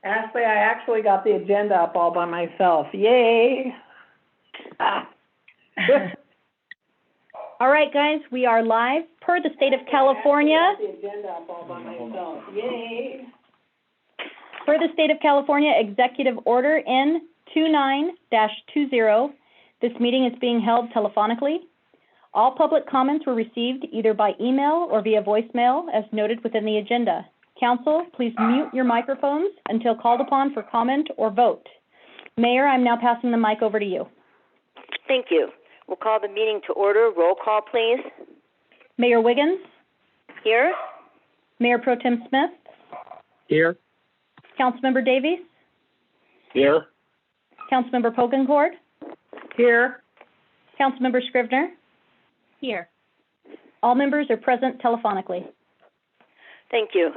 Ashley, I actually got the agenda up all by myself. Yay! All right, guys, we are live per the state of California. The agenda up all by myself. Yay! Per the state of California Executive Order N29-20, this meeting is being held telephonically. All public comments were received either by email or via voicemail as noted within the agenda. Council, please mute your microphones until called upon for comment or vote. Mayor, I'm now passing the mic over to you. Thank you. We'll call the meeting to order. Roll call, please. Mayor Wiggins? Here. Mayor Pro Tem Smith? Here. Councilmember Davies? Here. Councilmember Pokencourt? Here. Councilmember Scrivener? Here. All members are present telephonically. Thank you.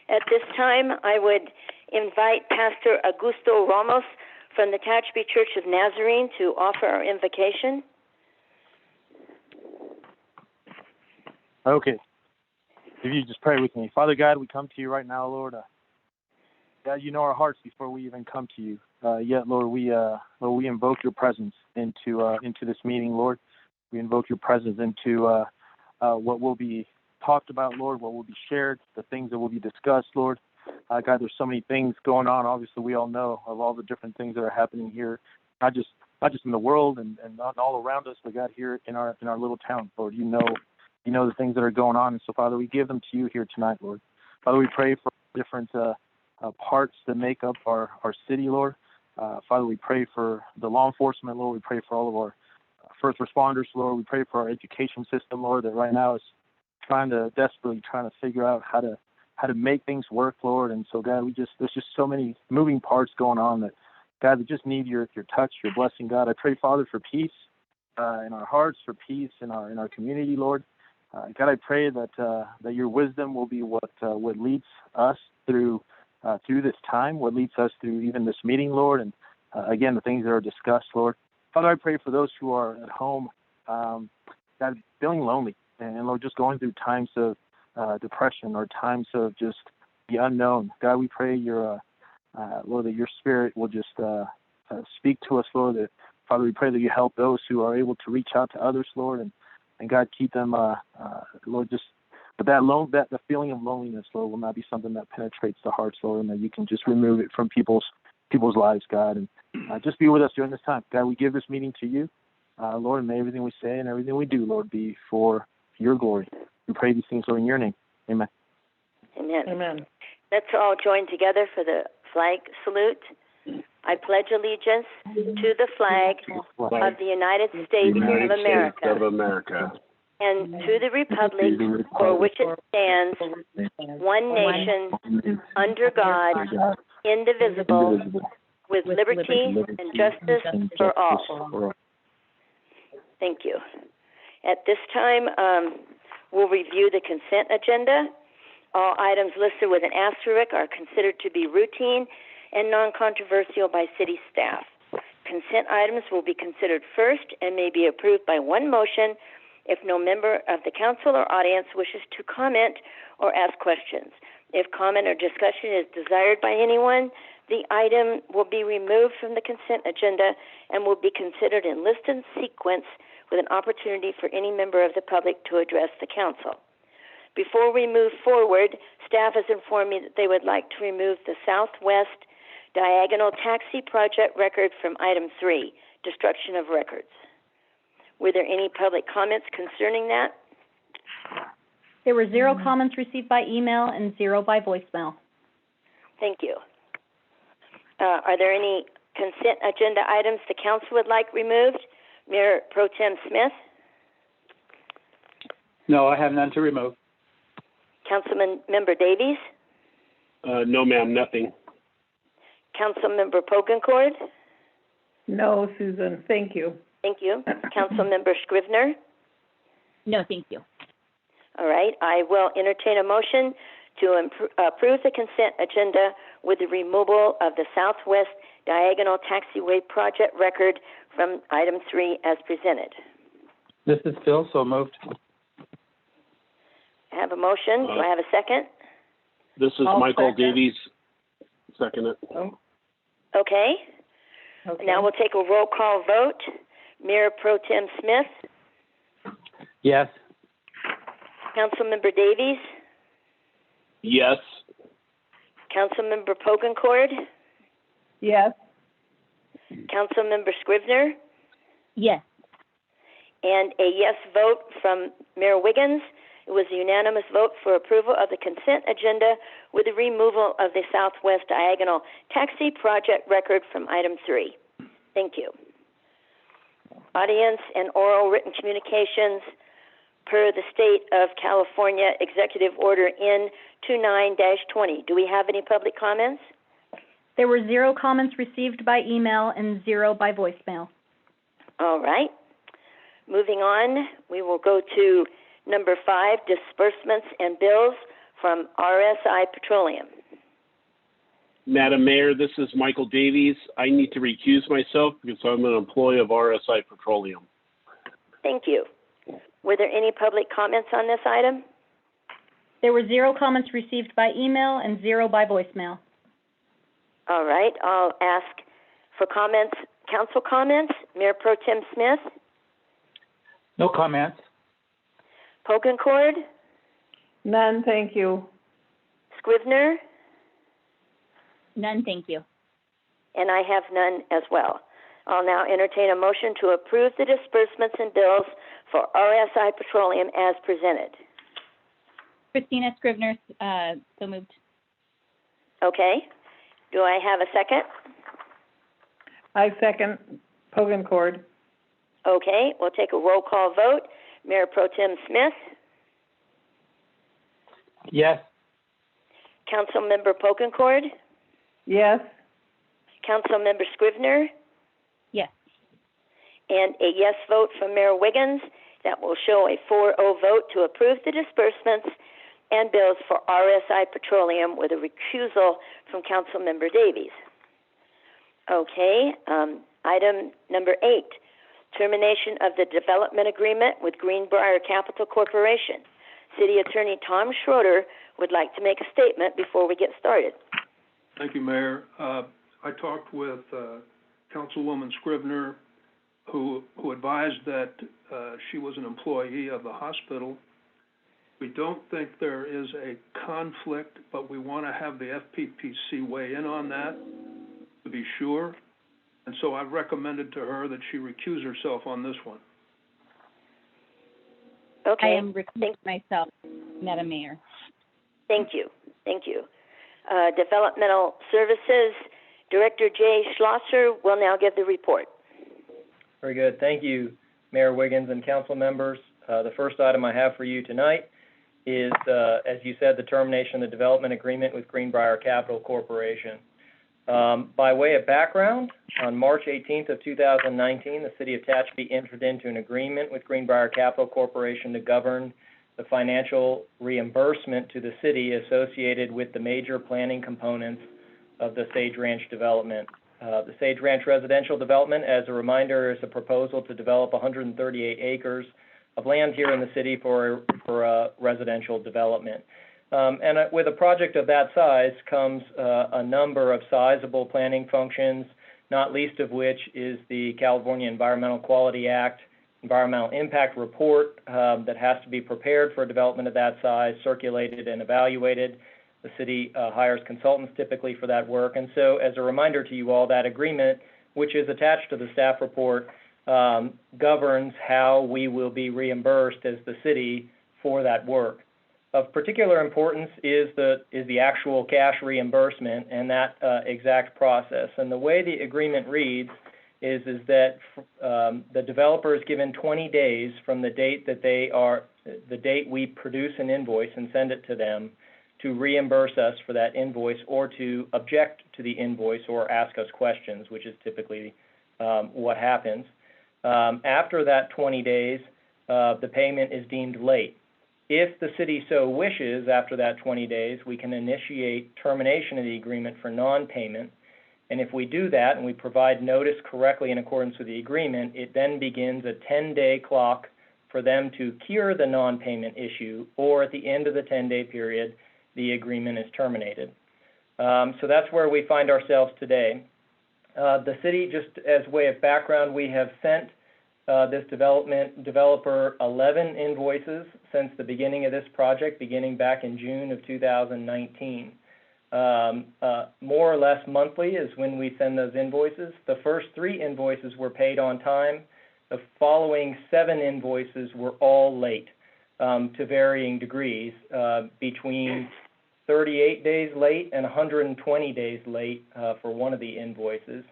At this time, I would invite Pastor Augusto Ramos from the Tehachapi Church of Nazarene to offer our invocation. Okay. If you just pray with me. Father God, we come to you right now, Lord. God, you know our hearts before we even come to you. Yet, Lord, we invoke your presence into this meeting, Lord. We invoke your presence into what will be talked about, Lord, what will be shared, the things that will be discussed, Lord. God, there's so many things going on. Obviously, we all know of all the different things that are happening here, not just in the world and not all around us, but God, here in our little town, Lord. You know the things that are going on. And so, Father, we give them to you here tonight, Lord. Father, we pray for different parts that make up our city, Lord. Father, we pray for the law enforcement, Lord. We pray for all of our first responders, Lord. We pray for our education system, Lord, that right now is desperately trying to figure out how to make things work, Lord. And so, God, there's just so many moving parts going on that, God, we just need your touch, your blessing, God. I pray, Father, for peace in our hearts, for peace in our community, Lord. God, I pray that your wisdom will be what leads us through this time, what leads us through even this meeting, Lord, and again, the things that are discussed, Lord. Father, I pray for those who are at home, God, feeling lonely, and Lord, just going through times of depression or times of just the unknown. God, we pray Lord, that your Spirit will just speak to us, Lord. That, Father, we pray that you help those who are able to reach out to others, Lord, and God, keep them, Lord, just. But the feeling of loneliness, Lord, will not be something that penetrates the hearts, Lord, and that you can just remove it from people's lives, God, and just be with us during this time. God, we give this meeting to you, Lord, and may everything we say and everything we do, Lord, be for your glory. We pray these things, Lord, in your name. Amen. Amen. Amen. Let's all join together for the flag salute. I pledge allegiance to the flag of the United States of America. And to the republic for which it stands, one nation, under God, indivisible, with liberty and justice for all. Thank you. At this time, we'll review the consent agenda. All items listed with an asterisk are considered to be routine and non-controversial by city staff. Consent items will be considered first and may be approved by one motion if no member of the council or audience wishes to comment or ask questions. If comment or discussion is desired by anyone, the item will be removed from the consent agenda and will be considered in list and sequence with an opportunity for any member of the public to address the council. Before we move forward, staff has informed me that they would like to remove the Southwest Diagonal Taxi Project record from item 3, destruction of records. Were there any public comments concerning that? There were 0 comments received by email and 0 by voicemail. Thank you. Are there any consent agenda items the council would like removed? Mayor Pro Tem Smith? No, I have none to remove. Councilman Member Davies? No, ma'am, nothing. Councilmember Pokencourt? No, Susan, thank you. Thank you. Councilmember Scrivener? No, thank you. All right. I will entertain a motion to approve the consent agenda with the removal of the Southwest Diagonal Taxiway Project record from item 3 as presented. This is Phil, so moved. I have a motion. Do I have a second? This is I'll Michael second. Davies. second it. Oh, Okay. okay. Now we'll take a roll call vote. Mayor Pro Tem Smith, Yes. Councilmember Davies, Yes. Councilmember Pokencord, Yes, Councilmember Scrivener, Yes. and a yes vote from Mayor Wiggins. It was a unanimous vote for approval of the consent agenda with the removal of the Southwest Diagonal Taxi Project record from item 3. Thank you. Audience and oral written communications per the State of California Executive Order N29-20. Do we have any public comments? There were 0 comments received by email and 0 by voicemail. All right. Moving on, we will go to number 5, disbursements and bills from RSI Petroleum. Madam Mayor, this is Michael Davies. I need to recuse myself because I'm an employee of RSI Petroleum. Thank you. Were there any public comments on this item? There were 0 comments received by email and 0 by voicemail. All right. I'll ask for comments, council comments. Mayor Pro Tem Smith, No comments. Pokencord, none, thank you. Scrivener, None, thank you. and I have none as well. I'll now entertain a motion to approve the disbursements and bills for RSI Petroleum as presented. Christina Scrivener, so moved. Okay. Do I have a second? I second Pokencord. Okay. We'll take a roll call vote. Mayor Pro Tem Smith, Yes. Councilmember Pokencord, Yes, Councilmember Scrivener, Yes. and a yes vote from Mayor Wiggins. That will show a 4-0 vote to approve the disbursements and bills for RSI Petroleum with a recusal from Councilmember Davies. Okay, item number 8, termination of the development agreement with Greenbrier Capital Corporation. City Attorney Tom Schroeder would like to make a statement before we get started. Thank you, Mayor. I talked with Councilwoman Scrivener, who advised that she was an employee of the hospital. We don't think there is a conflict, but we want to have the FPPC weigh in on that to be sure. And so I've recommended to her that she recuse herself on this one. Okay. I am recusing myself, Madam Mayor. Thank you. Thank you. Developmental Services Director Jay Schlosser will now give the report. Very good. Thank you, Mayor Wiggins and council members. The first item I have for you tonight is, as you said, the termination of the development agreement with Greenbrier Capital Corporation. By way of background, on March 18th of 2019, the City of Tehachapi entered into an agreement with Greenbrier Capital Corporation to govern the financial reimbursement to the city associated with the major planning components of the Sage Ranch development. The Sage Ranch residential development, as a reminder, is a proposal to develop 138 acres of land here in the city for residential development. And with a project of that size comes a number of sizable planning functions, not least of which is the California Environmental Quality Act environmental impact report that has to be prepared for a development of that size, circulated and evaluated. The city hires consultants typically for that work. And so as a reminder to you all, that agreement, which is attached to the staff report, governs how we will be reimbursed as the city for that work. Of particular importance is the actual cash reimbursement and that exact process. And the way the agreement reads is that the developer is given 20 days from the date that the date we produce an invoice and send it to them to reimburse us for that invoice or to object to the invoice or ask us questions, which is typically what happens. After that 20 days, the payment is deemed late. If the city so wishes, after that 20 days, we can initiate termination of the agreement for non-payment. And if we do that and we provide notice correctly in accordance with the agreement, it then begins a 10-day clock for them to cure the non-payment issue, or at the end of the 10-day period, the agreement is terminated. So that's where we find ourselves today. The city, just as way of background, we have sent this developer 11 invoices since the beginning of this project, beginning back in June of 2019. More or less monthly is when we send those invoices. The first 3 invoices were paid on time. The following 7 invoices were all late to varying degrees, between 38 days late and 120 days late for one of the invoices.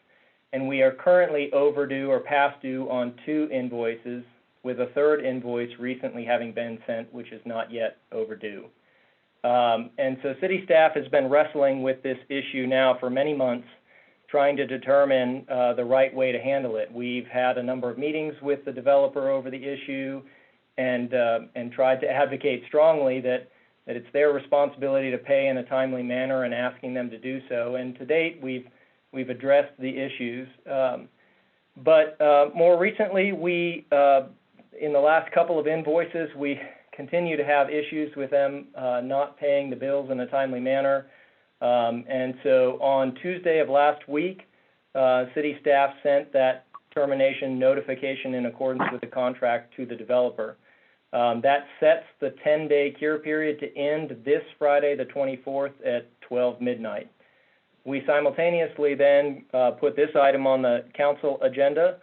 And we are currently overdue or past due on 2 invoices, with a 3rd invoice recently having been sent, which is not yet overdue. And so city staff has been wrestling with this issue now for many months, trying to determine the right way to handle it. We've had a number of meetings with the developer over the issue and tried to advocate strongly that it's their responsibility to pay in a timely manner and asking them to do so. And to date, we've addressed the issues. But more recently, in the last couple of invoices, we continue to have issues with them not paying the bills in a timely manner. And so on Tuesday of last week, city staff sent that termination notification in accordance with the contract to the developer. That sets the 10-day cure period to end this Friday, the 24th at 12 midnight. We simultaneously then put this item on the council agenda,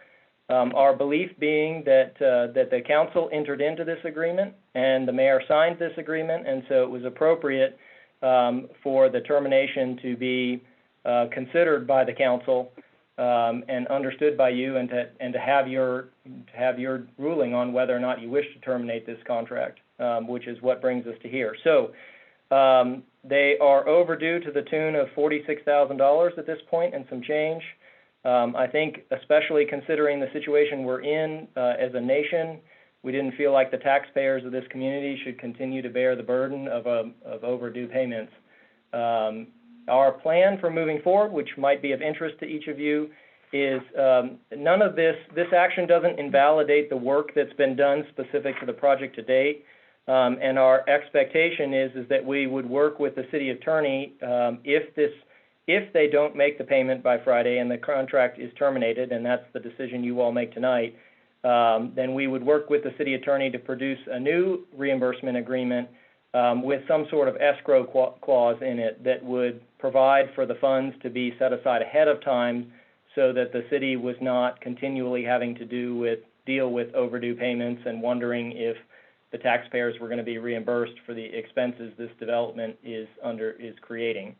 our belief being that the council entered into this agreement and the mayor signed this agreement, and so it was appropriate for the termination to be considered by the council and understood by you, and to have your ruling on whether or not you wish to terminate this contract, which is what brings us to here. So they are overdue to the tune of $46,000 at this point and some change. I think, especially considering the situation we're in as a nation, we didn't feel like the taxpayers of this community should continue to bear the burden of overdue payments. Our plan for moving forward, which might be of interest to each of you, is none of this action doesn't invalidate the work that's been done specific to the project to date. And our expectation is that we would work with the city attorney if they don't make the payment by Friday and the contract is terminated, and that's the decision you all make tonight, then we would work with the city attorney to produce a new reimbursement agreement with some sort of escrow clause in it that would provide for the funds to be set aside ahead of time so that the city was not continually having to deal with overdue payments and wondering if the taxpayers were going to be reimbursed for the expenses this development is creating.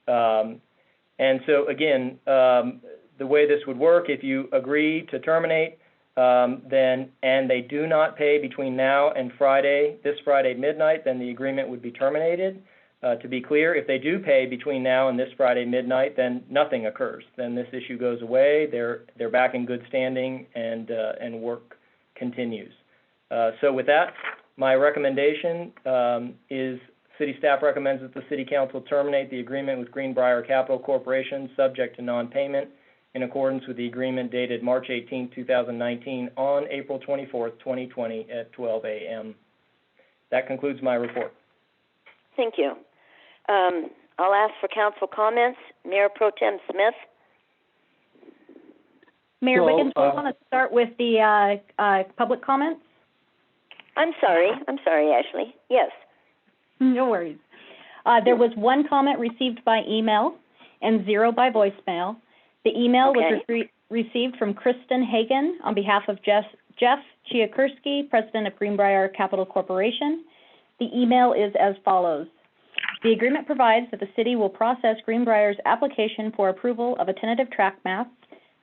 And so again, the way this would work, if you agree to terminate, and they do not pay between now and this Friday midnight, then the agreement would be terminated. To be clear, if they do pay between now and this Friday midnight, then nothing occurs. Then this issue goes away. They're back in good standing, and work continues. So with that, my recommendation is city staff recommends that the city council terminate the agreement with Greenbrier Capital Corporation subject to non-payment in accordance with the agreement dated March 18, 2019 on April 24, 2020 at 12 a.m. That concludes my report. Thank you. I'll ask for council comments. Mayor Pro Tem Smith. Mayor Wiggins, we want to start with the public comments. I'm sorry, Ashley. Yes. No worries. There was 1 comment received by email and 0 by voicemail. The email was received from Kristen Hagan on behalf of Jeff Chiakursky, president of Greenbrier Capital Corporation. The email is as follows. The agreement provides that the city will process Greenbrier's application for approval of a tentative tract map,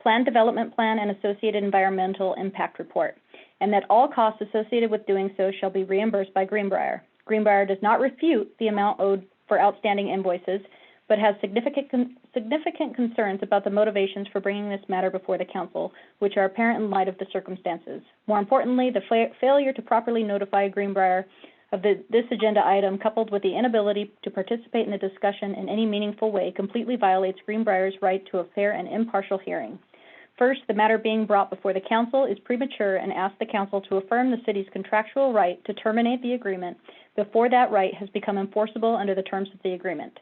planned development plan, and associated environmental impact report, and that all costs associated with doing so shall be reimbursed by Greenbrier. Greenbrier does not refute the amount owed for outstanding invoices, but has significant concerns about the motivations for bringing this matter before the council, which are apparent in light of the circumstances. More importantly, the failure to properly notify Greenbrier of this agenda item, coupled with the inability to participate in the discussion in any meaningful way, completely violates Greenbrier's right to a fair and impartial hearing. First, the matter being brought before the council is premature and asks the council to affirm the city's contractual right to terminate the agreement before that right has become enforceable under the terms of the agreement.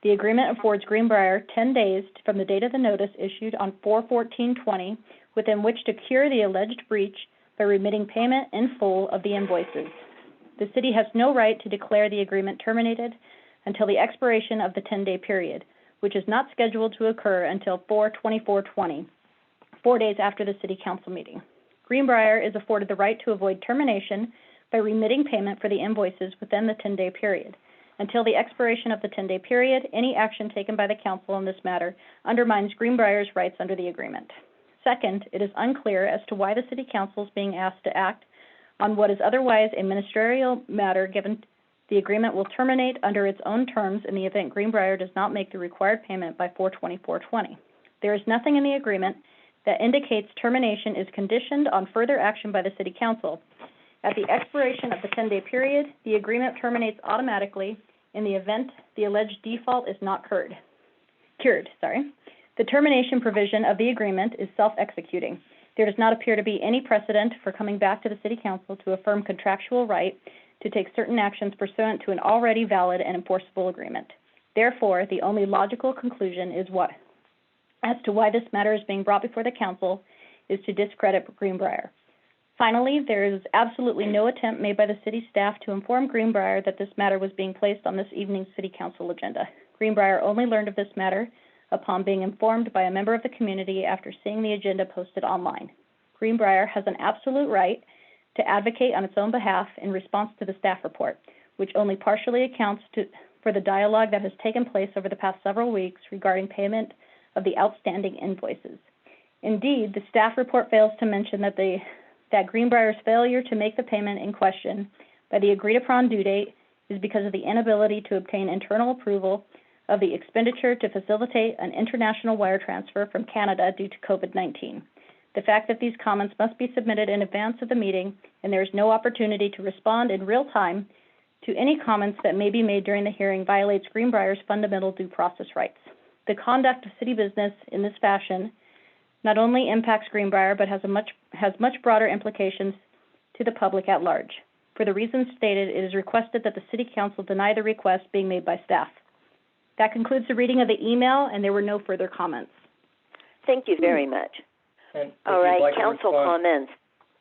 The agreement affords Greenbrier 10 days from the date of the notice issued on 4/14/20 within which to cure the alleged breach by remitting payment in full of the invoices. The city has no right to declare the agreement terminated until the expiration of the 10-day period, which is not scheduled to occur until 4/24/20, 4 days after the City Council meeting. Greenbrier is afforded the right to avoid termination by remitting payment for the invoices within the 10-day period. Until the expiration of the 10-day period, any action taken by the Council in this matter undermines Greenbrier's rights under the agreement. Second, it is unclear as to why the City Council is being asked to act on what is otherwise a ministerial matter, given the agreement will terminate under its own terms in the event Greenbrier does not make the required payment by 4/24/20. There is nothing in the agreement that indicates termination is conditioned on further action by the City Council. At the expiration of the 10-day period, the agreement terminates automatically in the event the alleged default is not cured. The termination provision of the agreement is self-executing. There does not appear to be any precedent for coming back to the City Council to affirm contractual right to take certain actions pursuant to an already valid and enforceable agreement. Therefore, the only logical conclusion is as to why this matter is being brought before the Council is to discredit Greenbrier. Finally, there is absolutely no attempt made by the City staff to inform Greenbrier that this matter was being placed on this evening's City Council agenda. Greenbrier only learned of this matter upon being informed by a member of the community after seeing the agenda posted online. Greenbrier has an absolute right to advocate on its own behalf in response to the staff report, which only partially accounts for the dialogue that has taken place over the past several weeks regarding payment of the outstanding invoices. Indeed, the staff report fails to mention that Greenbrier's failure to make the payment in question by the agreed-upon due date is because of the inability to obtain internal approval of the expenditure to facilitate an international wire transfer from Canada due to COVID-19. The fact that these comments must be submitted in advance of the meeting and there is no opportunity to respond in real time to any comments that may be made during the hearing violates Greenbrier's fundamental due process rights. The conduct of city business in this fashion not only impacts Greenbrier, but has much broader implications to the public at large. For the reasons stated, it is requested that the City Council deny the request being made by staff. That concludes the reading of the email, and there were no further comments. Thank you very much. All right, like Council comments.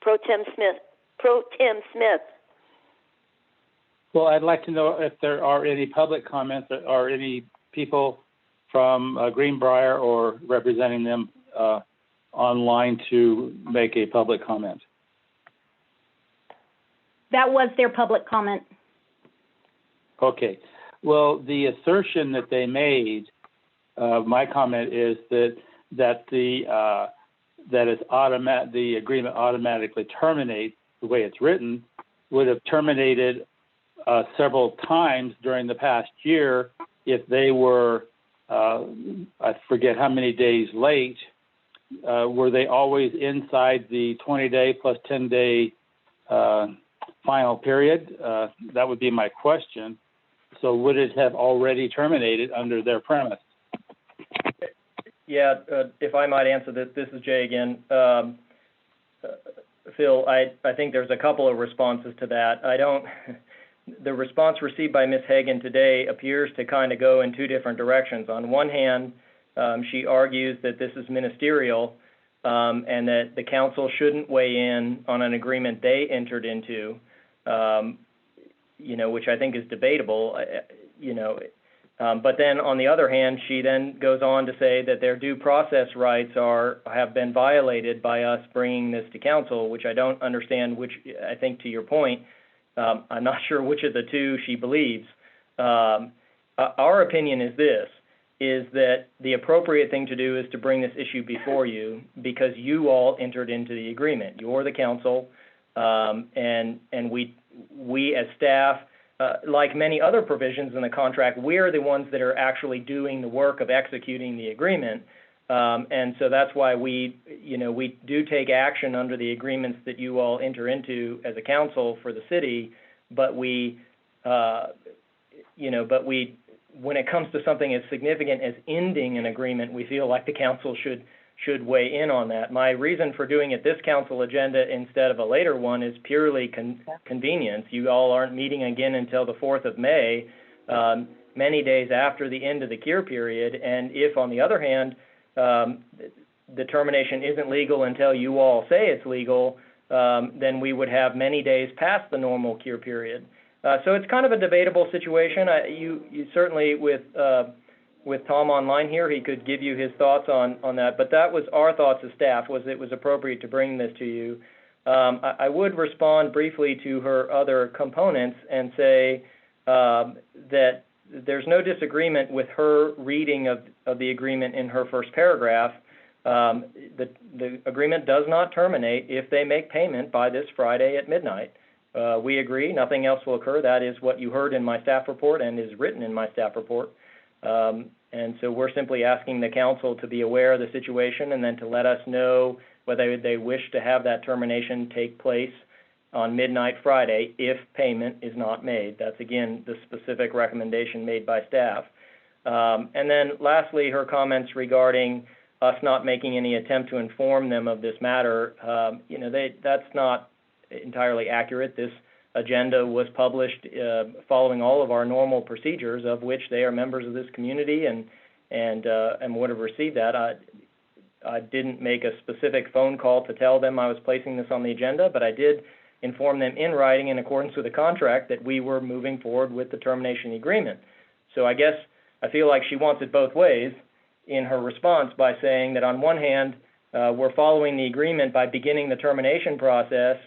Pro Tem Smith. Well, I'd like to know if there are any public comments or any people from Greenbrier or representing them online to make a public comment. That was their public comment. Okay. Well, the assertion that they made, my comment is that the agreement automatically terminates the way it's written would have terminated several times during the past year if they were, I forget how many days late. Were they always inside the 20-day plus 10-day final period? That would be my question. So would it have already terminated under their premise? Yeah, if I might answer this is Jay again. Phil, I think there's a couple of responses to that. The response received by Ms. Hagan today appears to kind of go in two different directions. On one hand, she argues that this is ministerial and that the council shouldn't weigh in on an agreement they entered into, which I think is debatable, But then on the other hand, she then goes on to say that their due process rights have been violated by us bringing this to council, which I don't understand, which I think to your point, I'm not sure which of the two she believes. Our opinion is that the appropriate thing to do is to bring this issue before you because you all entered into the agreement. You're the council, and we as staff, like many other provisions in the contract, we're the ones that are actually doing the work of executing the agreement. And so that's why we do take action under the agreements that you all enter into as a council for the city. But when it comes to something as significant as ending an agreement, we feel like the council should weigh in on that. My reason for doing it this council agenda instead of a later one is purely convenience. You all aren't meeting again until the 4th of May. many days after the end of the cure period. And if, on the other hand, the termination isn't legal until you all say it's legal, then we would have many days past the normal cure period. So it's kind of a debatable situation. You certainly, with Tom online here, he could give you his thoughts on that. But that was our thoughts as staff, was it was appropriate to bring this to you. I would respond briefly to her other components and say that there's no disagreement with her reading of the agreement in her first paragraph. The agreement does not terminate if they make payment by this Friday at midnight. We agree, nothing else will occur. That is what you heard in my staff report and is written in my staff report. And so we're simply asking the council to be aware of the situation and then to let us know whether they wish to have that termination take place on midnight Friday if payment is not made. That's, again, the specific recommendation made by staff. And then lastly, her comments regarding us not making any attempt to inform them of this matter, that's not entirely accurate. This agenda was published following all of our normal procedures, of which they are members of this community and would have received that. I didn't make a specific phone call to tell them I was placing this on the agenda, but I did inform them in writing in accordance with the contract that we were moving forward with the termination agreement. So I guess I feel like she wants it both ways in her response by saying that on one hand, we're following the agreement by beginning the termination process,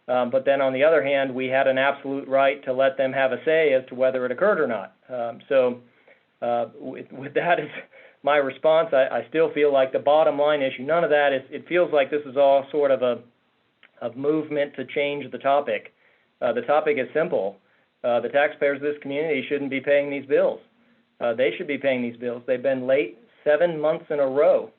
but then on the other hand, we had an absolute right to let them have a say as to whether it occurred or not. With that as my response, I still feel like the bottom line issue, none of that it feels like this is all sort of a movement to change the topic. The topic is simple. The taxpayers of this community shouldn't be paying these bills. They should be paying these bills. They've been late 7 months in a row.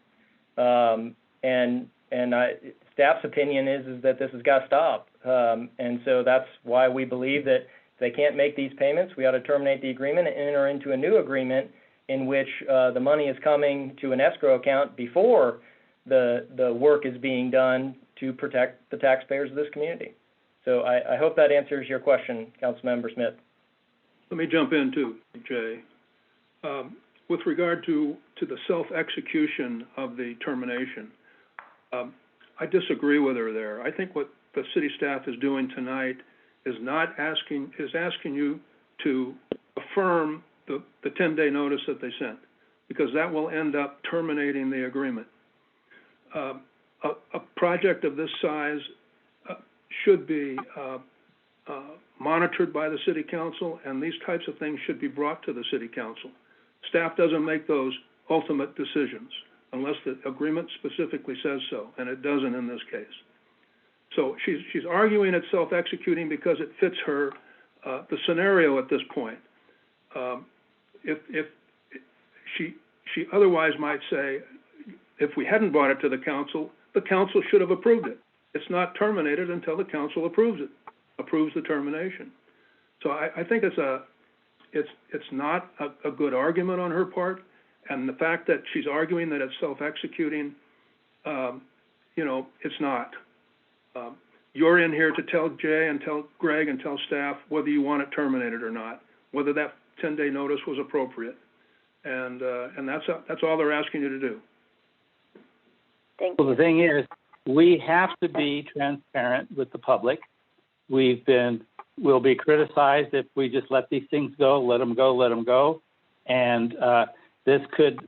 Staff's opinion is that this has got to stop. And so that's why we believe that if they can't make these payments, we ought to terminate the agreement and enter into a new agreement in which the money is coming to an escrow account before the work is being done to protect the taxpayers of this community. So I hope that answers your question, Councilmember Smith. Let me jump in too, Jay. With regard to the self-execution of the termination, I disagree with her there. I think what the city staff is doing tonight is asking you to affirm the 10-day notice that they sent, because that will end up terminating the agreement. A project of this size should be monitored by the city council, and these types of things should be brought to the city council. Staff doesn't make those ultimate decisions unless the agreement specifically says so, and it doesn't in this case. So she's arguing it's self-executing because it fits her the scenario at this point. If she otherwise might say, if we hadn't brought it to the council should have approved it. It's not terminated until the council approves the termination. So I think it's not a good argument on her part, and the fact that she's arguing that it's self-executing, it's not. You're in here to tell Jay and tell Greg and tell staff whether you want it terminated or not, whether that 10-day notice was appropriate, and that's all they're asking you to do. Thank you. Well, the thing is, we have to be transparent with the public. We'll be criticized if we just let these things go, let them go. And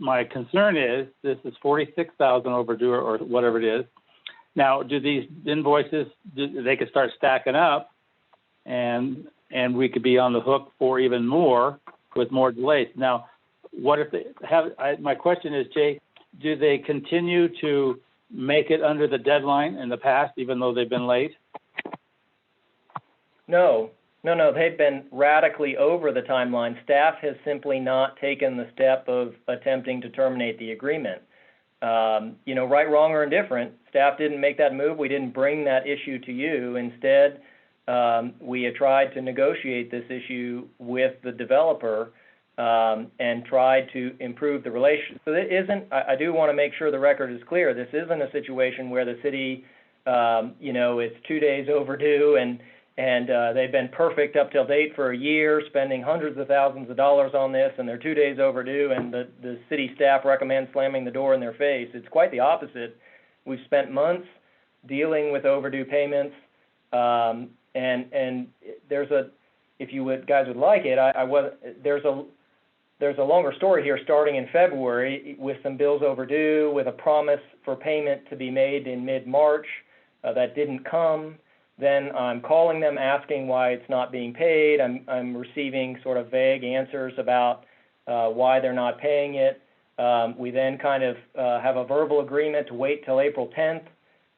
my concern is, this is $46,000 overdue or whatever it is. Now, do these invoices, they could start stacking up and we could be on the hook for even more with more delays. Now, what if they have, my question is, Jay, do they continue to make it under the deadline in the past, even though they've been late? No, they've been radically over the timeline. Staff has simply not taken the step of attempting to terminate the agreement. Right, wrong, or indifferent, staff didn't make that move. We didn't bring that issue to you. Instead, we had tried to negotiate this issue with the developer and tried to improve the relationship. So it isn't, I do want to make sure the record is clear. This isn't a situation where the city, it's 2 days overdue And they've been perfect up till date for a year, spending hundreds of thousands of dollars on this, and they're 2 days overdue, and the city staff recommends slamming the door in their face. It's quite the opposite. We've spent months dealing with overdue payments, and there's a, if you would, guys would like it, there's a longer story here starting in February with some bills overdue, with a promise for payment to be made in mid-March. That didn't come. Then I'm calling them asking why it's not being paid. I'm receiving sort of vague answers about why they're not paying it. We then kind of have a verbal agreement to wait till April 10th,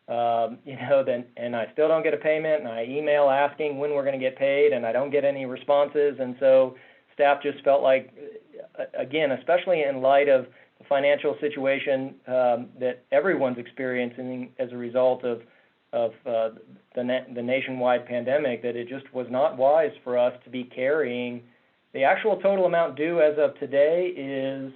and I still don't get a payment, and I email asking when we're going to get paid, and I don't get any responses. And so staff just felt like, again, especially in light of the financial situation that everyone's experiencing as a result of the nationwide pandemic, that it just was not wise for us to be carrying. The actual total amount due as of today is,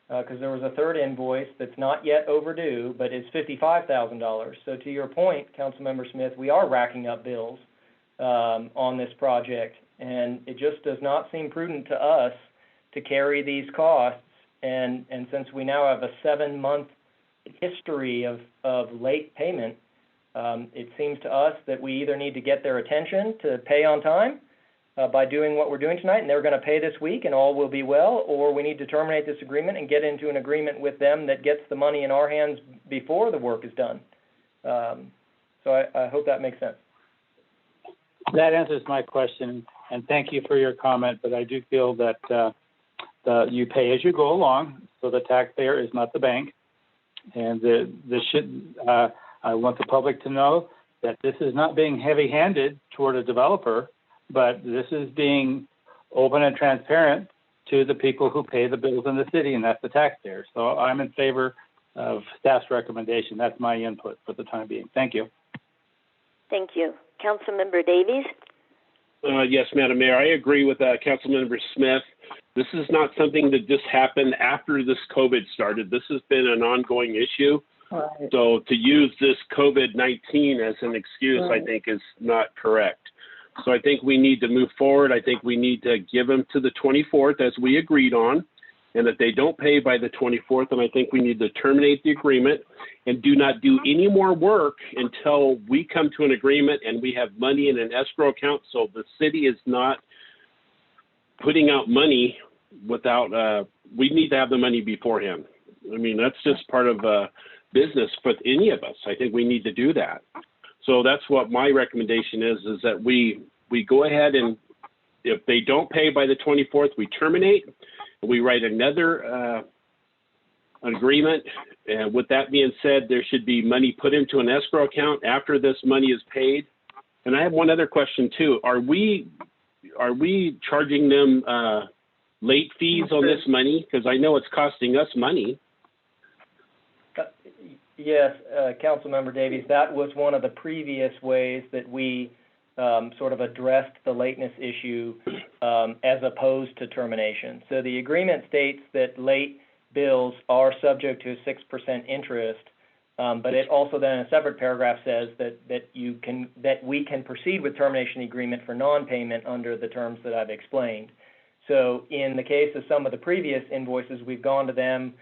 because there was a third invoice that's not yet overdue, but it's $55,000. So to your point, Councilmember Smith, we are racking up bills on this project, and it just does not seem prudent to us to carry these costs. And since we now have a 7-month history of late payment, it seems to us that we either need to get their attention to pay on time by doing what we're doing tonight, and they're going to pay this week and all will be well, or we need to terminate this agreement and get into an agreement with them that gets the money in our hands before the work is done. So I hope that makes sense. That answers my question, and thank you for your comment, but I do feel that you pay as you go along, so the taxpayer is not the bank, and I want the public to know that this is not being heavy-handed toward a developer, but this is being open and transparent to the people who pay the bills in the city, and that's the taxpayer. So I'm in favor of staff's recommendation. That's my input for the time being. Thank you. Thank you. Councilmember Davies? Yes, Madam Mayor, I agree with Councilmember Smith. This is not something that just happened after this COVID started. This has been an ongoing issue. Right. So to use this COVID-19 as an excuse, I think, is not correct. So I think we need to move forward. I think we need to give them to the 24th, as we agreed on. And if they don't pay by the 24th, then I think we need to terminate the agreement and do not do any more work until we come to an agreement and we have money in an escrow account, so the city is not putting out money without, we need to have the money beforehand. I mean, that's just part of business for any of us. I think we need to do that. So that's what my recommendation is that we go ahead, and if they don't pay by the 24th, we terminate. We write another agreement. And with that being said, there should be money put into an escrow account after this money is paid. And I have one other question too. Are we charging them late fees on this money? Because I know it's costing us money. Yes, Councilmember Davies, that was one of the previous ways that we sort of addressed the lateness issue as opposed to termination. So the agreement states that late bills are subject to 6% interest, but it also then in a separate paragraph says that we can proceed with termination agreement for non-payment under the terms that I've explained. So in the case of some of the previous invoices, we've gone to them,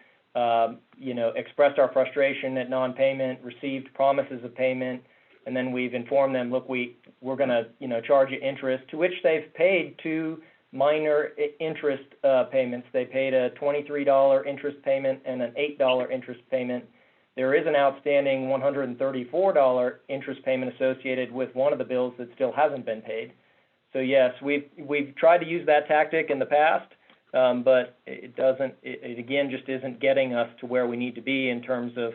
expressed our frustration at non-payment, received promises of payment, and then we've informed them, look, we're going to, charge you interest, to which they've paid 2 minor interest payments. They paid a $23 interest payment and an $8 interest payment. There is an outstanding $134 interest payment associated with one of the bills that still hasn't been paid. So yes, we've tried to use that tactic in the past, but it again just isn't getting us to where we need to be in terms of,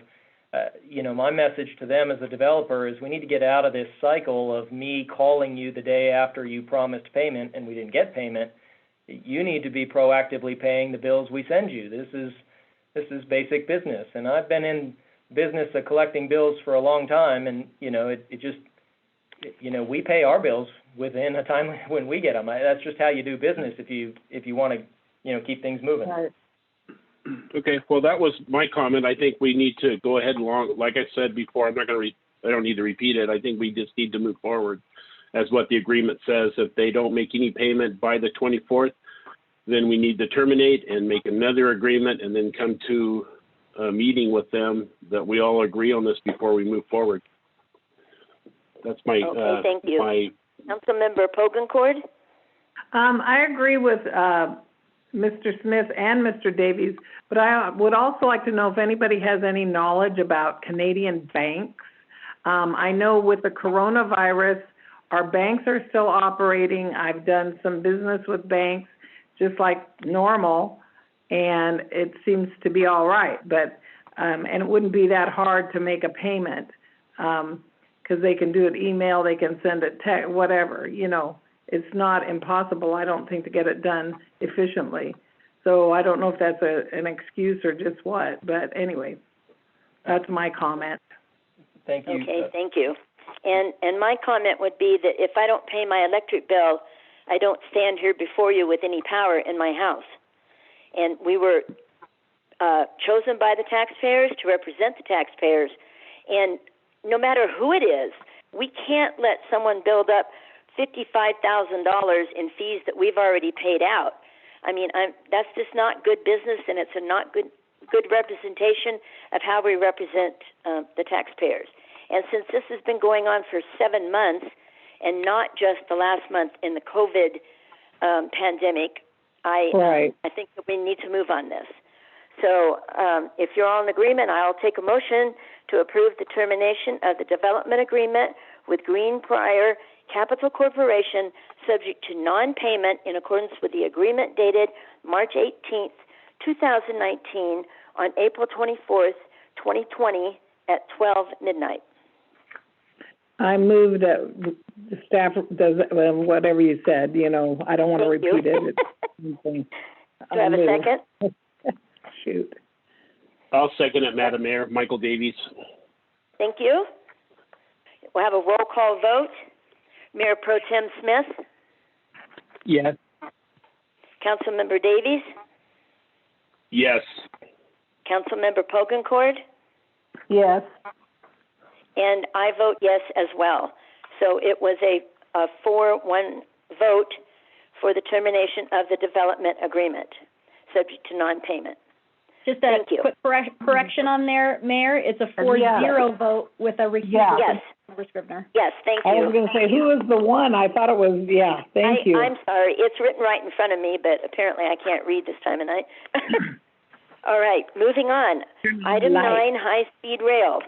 my message to them as a developer is we need to get out of this cycle of me calling you the day after you promised payment and we didn't get payment. You need to be proactively paying the bills we send you. This is basic business, and I've been in business of collecting bills for a long time, and we pay our bills within a time when we get them. That's just how you do business if you want to keep things moving. Right. Okay, well, that was my comment. I think we need to go ahead like I said before, I don't need to repeat it. I think we just need to move forward as what the agreement says. If they don't make any payment by the 24th, then we need to terminate and make another agreement and then come to a meeting with them that we all agree on this before we move forward. That's my, Okay, thank you. my, Councilmember Pogencourt? I agree with, Mr. Smith and Mr. Davies, but I would also like to know if anybody has any knowledge about Canadian banks. I know with the coronavirus, our banks are still operating. I've done some business with banks, just like normal, and it seems to be all right. But, and it wouldn't be that hard to make a payment, because they can do it email, they can send it text, whatever, you know. It's not impossible, I don't think, to get it done efficiently. So I don't know if that's an excuse or just what, but anyway, that's my comment. Thank you. Okay, thank you. And my comment would be that if I don't pay my electric bill, I don't stand here before you with any power in my house. And we were chosen by the taxpayers to represent the taxpayers. And no matter who it is, we can't let someone build up $55,000 in fees that we've already paid out. I mean, that's just not good business, and it's a not good representation of how we represent the taxpayers. And since this has been going on for 7 months, and not just the last month in the COVID pandemic, I think that we need to move on this. So if you're all in agreement, I'll take a motion to approve the termination of the development agreement with Greenbrier Capital Corporation, subject to non-payment in accordance with the agreement dated March 18th, 2019, on April 24th, 2020, at 12 midnight. I move that the staff does whatever you said, you know, I don't want to repeat it. Do I have a second? Shoot. I'll second it, Madam Mayor. Michael Davies. Thank you. We'll have a roll call vote. Mayor Pro Tem Smith? Yes. Councilmember Davies? Yes. Councilmember Pogencourt? Yes. And I vote yes as well. So it was a 4-1 vote for the termination of the development agreement, subject to non-payment. Just a quick correction on there, Mayor. It's a 4-0 vote with a recusal from Councilmember Scrivener. Yes, thank you. I was going to say, who is the one? I thought it was, thank you. I'm sorry. It's written right in front of me, but apparently I can't read this time of night. All right, moving on. Item 9, high-speed rail.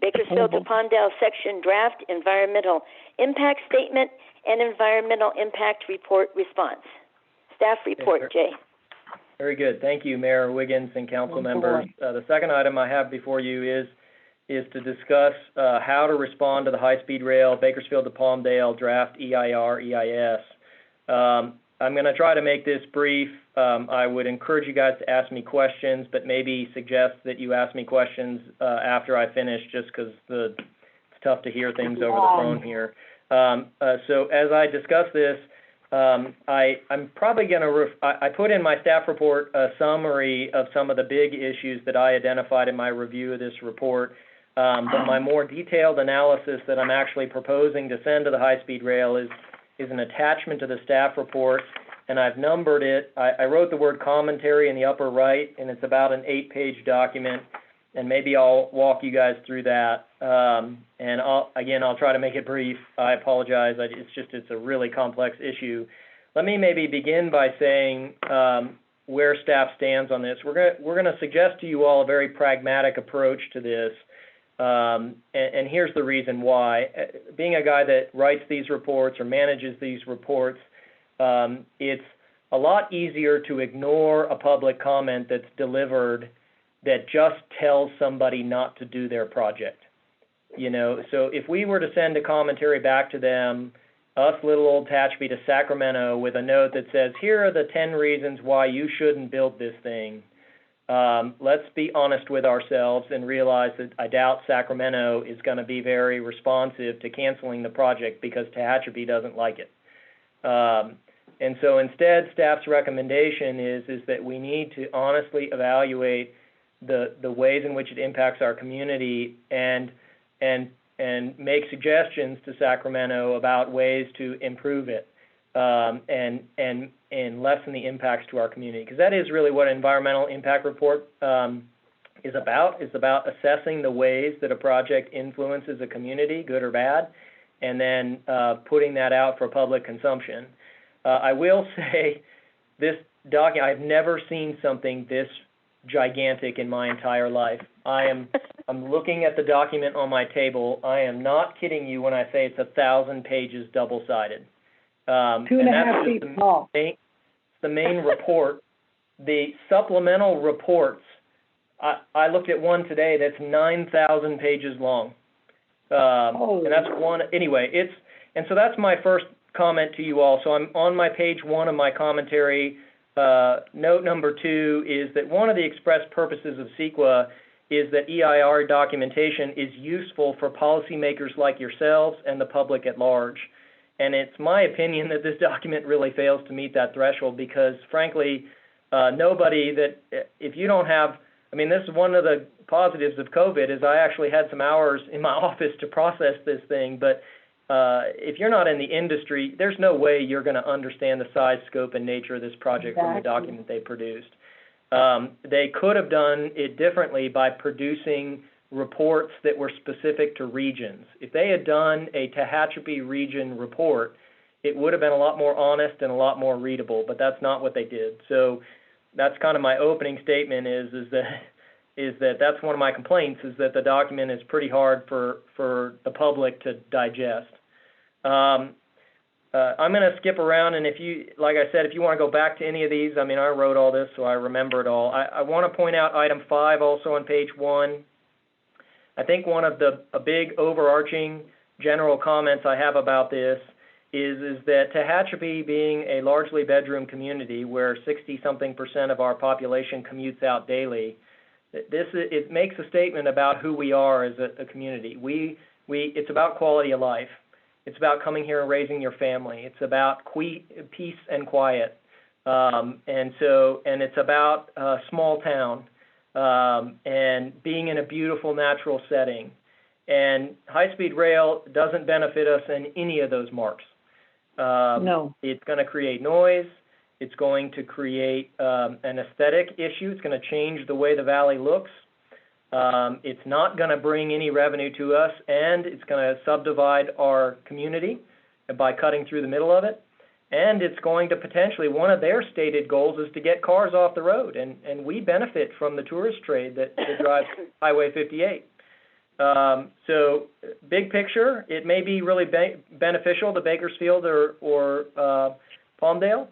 Bakersfield to Palmdale section draft environmental impact statement and environmental impact report response. Staff report, Jay. Very good. Thank you, Mayor Wiggins and council members. The second item I have before you is to discuss how to respond to the high-speed rail Bakersfield to Palmdale draft EIR/EIS. I'm going to try to make this brief. I would encourage you guys to ask me questions, but maybe suggest that you ask me questions after I finish, just because it's tough to hear things over the phone here. So as I discuss this, I'm probably going to, I put in my staff report a summary of some of the big issues that I identified in my review of this report, but my more detailed analysis that I'm actually proposing to send to the high-speed rail is an attachment to the staff report, and I've numbered it. I wrote the word commentary in the upper right, and it's about an 8-page document, and maybe I'll walk you guys through that. And I'll try to make it brief. I apologize. It's a really complex issue. Let me maybe begin by saying where staff stands on this. We're going to suggest to you all a very pragmatic approach to this. And here's the reason why. Being a guy that writes these reports or manages these reports, it's a lot easier to ignore a public comment that's delivered that just tells somebody not to do their project. You know, so if we were to send a commentary back to them, us little old Tehachapi to Sacramento with a note that says, here are the 10 reasons why you shouldn't build this thing. Let's be honest with ourselves and realize that I doubt Sacramento is going to be very responsive to canceling the project because Tehachapi doesn't like it. And so instead, staff's recommendation is that we need to honestly evaluate the ways in which it impacts our community and make suggestions to Sacramento about ways to improve it and lessen the impacts to our community. Because that is really what an environmental impact report is about. It's about assessing the ways that a project influences a community, good or bad, and then putting that out for public consumption. I will say this document, I've never seen something this gigantic in my entire life. I'm looking at the document on my table. I am not kidding you when I say it's 1,000 pages double-sided. 2.5 feet tall. It's the main report. The supplemental reports, I looked at one today that's 9,000 pages long. And that's one, anyway, so that's my first comment to you all. So I'm on my page 1 of my commentary. Note number 2 is that one of the express purposes of CEQA is that EIR documentation is useful for policymakers like yourselves and the public at large. And it's my opinion that this document really fails to meet that threshold because, frankly, nobody that, if you don't have, I mean, this is one of the positives of COVID is I actually had some hours in my office to process this thing, but if you're not in the industry, there's no way you're going to understand the size, scope, and nature of this project from the document they produced. They could have done it differently by producing reports that were specific to regions. If they had done a Tehachapi region report, it would have been a lot more honest and a lot more readable, but that's not what they did. So that's kind of my opening statement is that that's one of my complaints is that the document is pretty hard for the public to digest. I'm going to skip around, and if you, like I said, if you want to go back to any of these, I mean, I wrote all this, so I remember it all. I want to point out item 5 also on page 1. I think one of a big overarching general comments I have about this is that Tehachapi being a largely bedroom community where 60-something% of our population commutes out daily, it makes a statement about who we are as a community. It's about quality of life. It's about coming here and raising your family. It's about peace and quiet. And it's about a small town and being in a beautiful natural setting. And high-speed rail doesn't benefit us in any of those marks. No. It's going to create noise. It's going to create an aesthetic issue. It's going to change the way the valley looks. It's not going to bring any revenue to us, and it's going to subdivide our community by cutting through the middle of it. And it's going to potentially, one of their stated goals is to get cars off the road, and we benefit from the tourist trade that drives Highway 58. So big picture, it may be really beneficial to Bakersfield or Palmdale,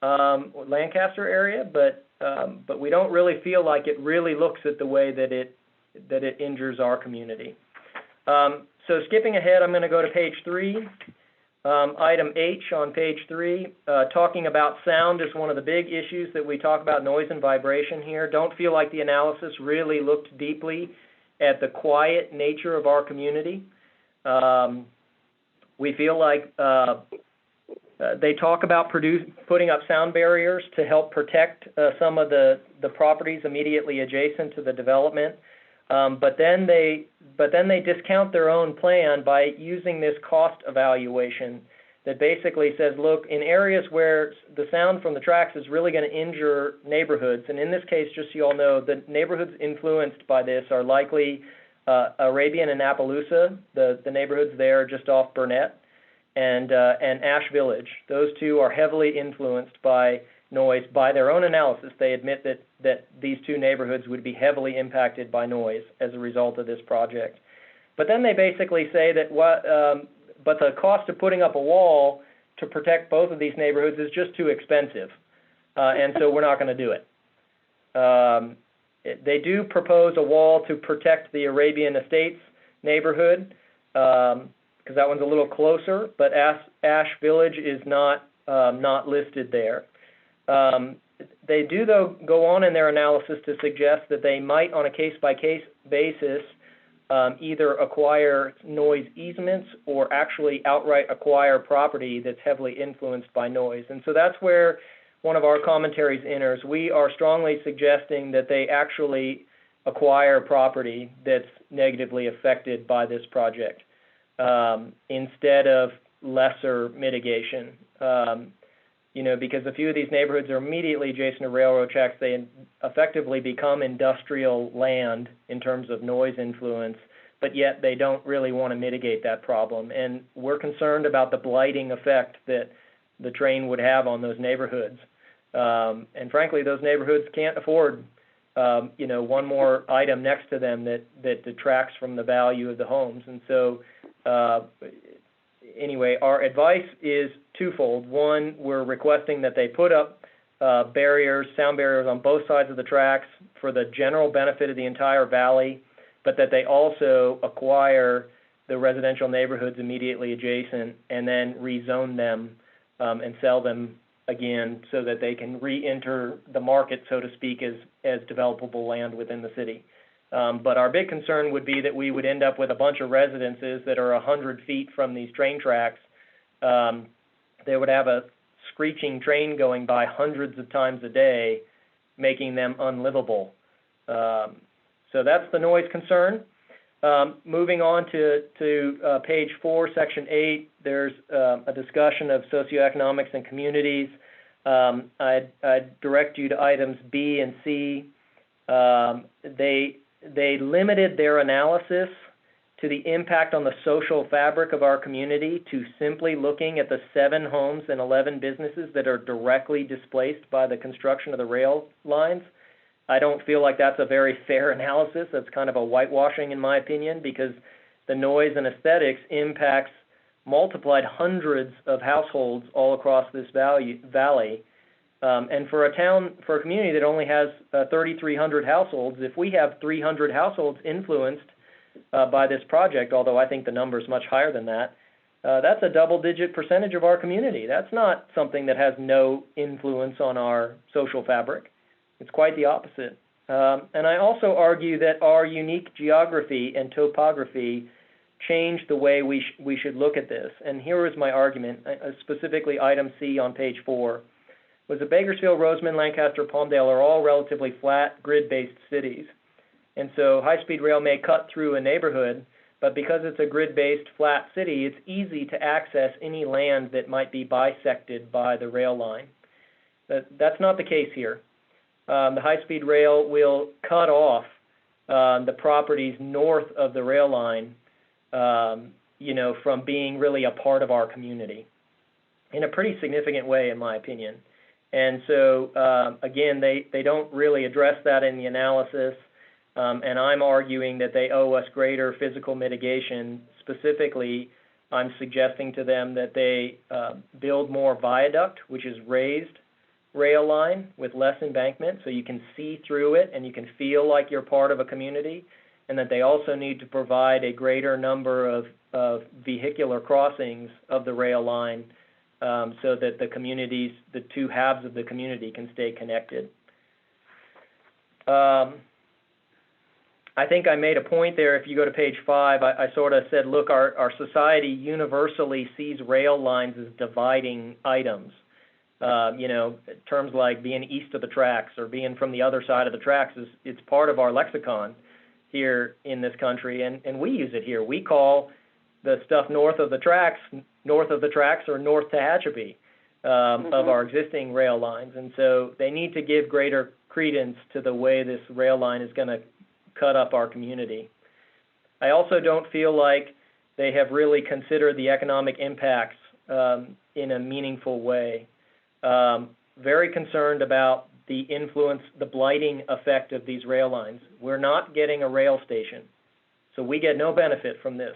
or Lancaster area, but we don't really feel like it really looks at the way that it injures our community. So skipping ahead, I'm going to go to page 3. Item H on page 3, talking about sound is one of the big issues that we talk about, noise and vibration here. Don't feel like the analysis really looked deeply at the quiet nature of our community. We feel like they talk about putting up sound barriers to help protect some of the properties immediately adjacent to the development. But then they discount their own plan by using this cost evaluation that basically says, look, in areas where the sound from the tracks is really going to injure neighborhoods, and in this case, just so you all know, the neighborhoods influenced by this are likely Arabian and Appaloosa, the neighborhoods there just off Burnett, and Ash Village. Those two are heavily influenced by noise. By their own analysis, they admit that these two neighborhoods would be heavily impacted by noise as a result of this project. But then they basically say that but the cost of putting up a wall to protect both of these neighborhoods is just too expensive, and so we're not going to do it. They do propose a wall to protect the Arabian Estates neighborhood, because that one's a little closer, but Ash Village is not listed there. They do, though, go on in their analysis to suggest that they might, on a case-by-case basis, either acquire noise easements or actually outright acquire property that's heavily influenced by noise. And so that's where one of our commentaries enters. We are strongly suggesting that they actually acquire property that's negatively affected by this project. instead of lesser mitigation. Because a few of these neighborhoods are immediately adjacent to railroad tracks, they effectively become industrial land in terms of noise influence, but yet they don't really want to mitigate that problem. And we're concerned about the blighting effect that the train would have on those neighborhoods. And frankly, those neighborhoods can't afford, one more item next to them that detracts from the value of the homes. And so, anyway, our advice is twofold. One, we're requesting that they put up sound barriers on both sides of the tracks for the general benefit of the entire valley, but that they also acquire the residential neighborhoods immediately adjacent and then rezone them and sell them again so that they can re-enter the market, so to speak, as developable land within the city. But our big concern would be that we would end up with a bunch of residences that are 100 feet from these train tracks. They would have a screeching train going by hundreds of times a day, making them unlivable. So that's the noise concern. Moving on to page 4, section 8, there's a discussion of socioeconomics and communities. I'd direct you to items B and C. They limited their analysis to the impact on the social fabric of our community to simply looking at the 7 homes and 11 businesses that are directly displaced by the construction of the rail lines. I don't feel like that's a very fair analysis. That's kind of a whitewashing, in my opinion, because the noise and aesthetics impacts multiplied hundreds of households all across this valley. And for a community that only has 3,300 households, if we have 300 households influenced by this project, although I think the number is much higher than that, that's a double-digit percentage of our community. That's not something that has no influence on our social fabric. It's quite the opposite. And I also argue that our unique geography and topography change the way we should look at this. And here is my argument, specifically item C on page 4. Was that Bakersfield, Roseman, Lancaster, Palmdale are all relatively flat, grid-based cities. And so high-speed rail may cut through a neighborhood, but because it's a grid-based flat city, it's easy to access any land that might be bisected by the rail line. That's not the case here. The high-speed rail will cut off the properties north of the rail line, from being really a part of our community in a pretty significant way, in my opinion. And so, again, they don't really address that in the analysis, and I'm arguing that they owe us greater physical mitigation. Specifically, I'm suggesting to them that they build more viaduct, which is raised rail line with less embankment, so you can see through it and you can feel like you're part of a community, and that they also need to provide a greater number of vehicular crossings of the rail line, so that the two halves of the community can stay connected. I think I made a point there. If you go to page 5, I sort of said, look, our society universally sees rail lines as dividing items. Terms like being east of the tracks or being from the other side of the tracks it's part of our lexicon here in this country, and we use it here. We call the stuff north of the tracks or North Tehachapi of our existing rail lines. And so they need to give greater credence to the way this rail line is going to cut up our community. I also don't feel like they have really considered the economic impacts in a meaningful way. Very concerned about the influence, the blighting effect of these rail lines. We're not getting a rail station, so we get no benefit from this.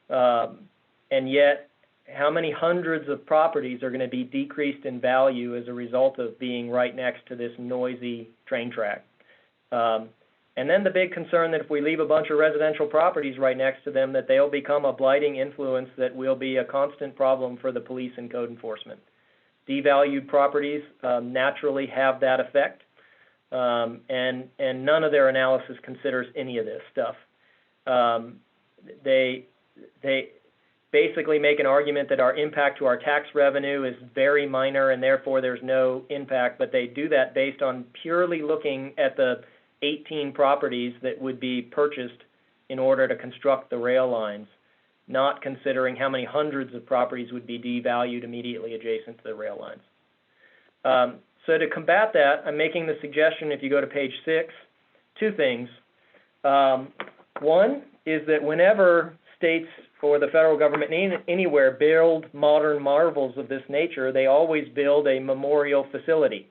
And yet, how many hundreds of properties are going to be decreased in value as a result of being right next to this noisy train track? And then the big concern that if we leave a bunch of residential properties right next to them, that they'll become a blighting influence that will be a constant problem for the police and code enforcement. Devalued properties naturally have that effect, and none of their analysis considers any of this stuff. They basically make an argument that our impact to our tax revenue is very minor and therefore there's no impact, but they do that based on purely looking at the 18 properties that would be purchased in order to construct the rail lines. not considering how many hundreds of properties would be devalued immediately adjacent to the rail lines. So to combat that, I'm making the suggestion, if you go to page 6, 2 things. One is that whenever states or the federal government anywhere build modern marvels of this nature, they always build a memorial facility,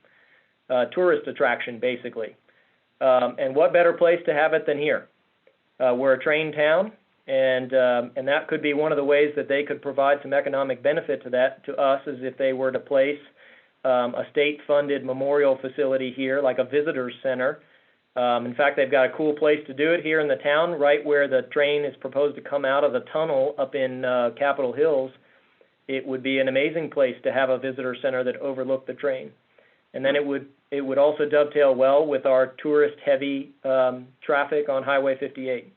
tourist attraction, basically. And what better place to have it than here? We're a train town, and that could be one of the ways that they could provide some economic benefit to us, is if they were to place a state-funded memorial facility here, like a visitor's center. In fact, they've got a cool place to do it here in the town, right where the train is proposed to come out of the tunnel up in Capitol Hills. It would be an amazing place to have a visitor center that overlooked the train. And then it would also dovetail well with our tourist-heavy traffic on Highway 58.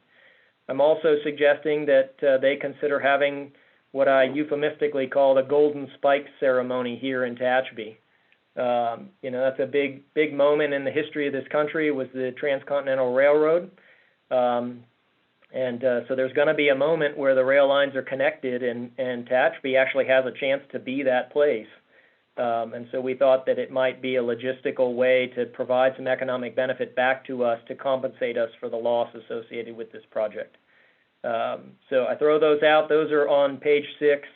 I'm also suggesting that they consider having what I euphemistically call the Golden Spike ceremony here in Tehachapi. That's a big moment in the history of this country. It was the Transcontinental Railroad. So there's going to be a moment where the rail lines are connected, and Tehachapi actually has a chance to be that place. And so we thought that it might be a logistical way to provide some economic benefit back to us to compensate us for the loss associated with this project. So I throw those out. Those are on page 6,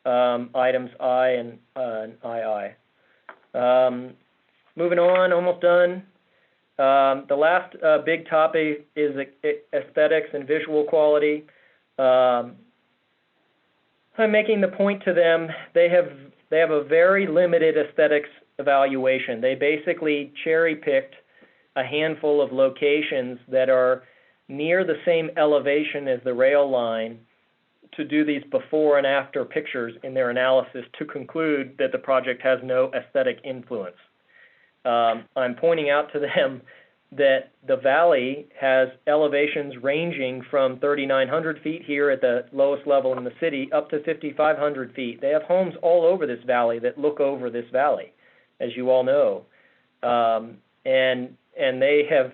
items I and II. Moving on, almost done. The last big topic is aesthetics and visual quality. I'm making the point to them, they have a very limited aesthetics evaluation. They basically cherry-picked a handful of locations that are near the same elevation as the rail line to do these before and after pictures in their analysis to conclude that the project has no aesthetic influence. I'm pointing out to them that the valley has elevations ranging from 3,900 feet here at the lowest level in the city up to 5,500 feet. They have homes all over this valley that look over this valley, as you all know. And they have